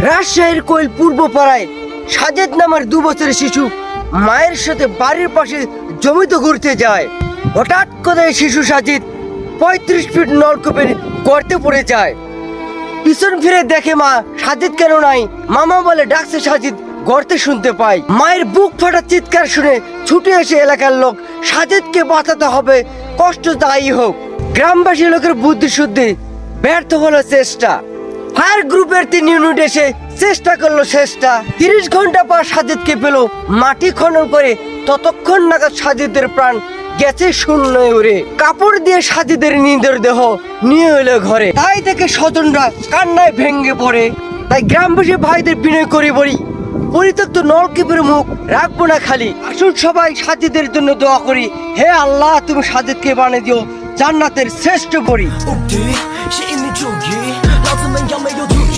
রাজশাহীর কোয়েল পূর্ব পাড়ায় সাজেদ নামের 2 বছরের শিশু মায়ের সাথে বাড়ির পাশে জমিতে ঘুরতে যায়। হঠাৎ করে শিশু সাজিদ 35 ফিট নলকূপের গর্তে পড়ে যায়। পিছন ফিরে দেখে মা সাজিদ কেন নাই, মামা বলে ডাকছে সাজিদ গর্তে শুনতে পায়। মায়ের বুক ফাটা চিৎকার শুনে ছুটে এসে এলাকার লোক সাজিদকে বাঁচাতে হবে, কষ্ট যাই হোক। গ্রামবাসী লোকের বুদ্ধি শুদ্ধি ব্যর্থ হলো চেষ্টা। ফায়ার গ্রুপের 3 ইউনিট এসে চেষ্টা করলো শেষটা। 30 ঘন্টা পর সাজিদকে পেল মাটি খনন করে। ততক্ষণ নাগাদ সাজিদের প্রাণ গেছে শূন্য উড়ে। কাপড় দিয়ে সাজিদের নিদের দেহ নিয়ে এলো ঘরে। তাই থেকে স্বজনরা কান্নায় ভেঙে পড়ে। তাই গ্রামবাসী ভাইদের বিনয় করে বলি, পরিত্যক্ত নলকূপের মুখ রাখবো না খালি। আসুন সবাই সাজিদের জন্য দোয়া করি, হে আল্লাহ তুমি সাজিদকে বানিয়ে দিও জান্নাতের শ্রেষ্ঠ পরী।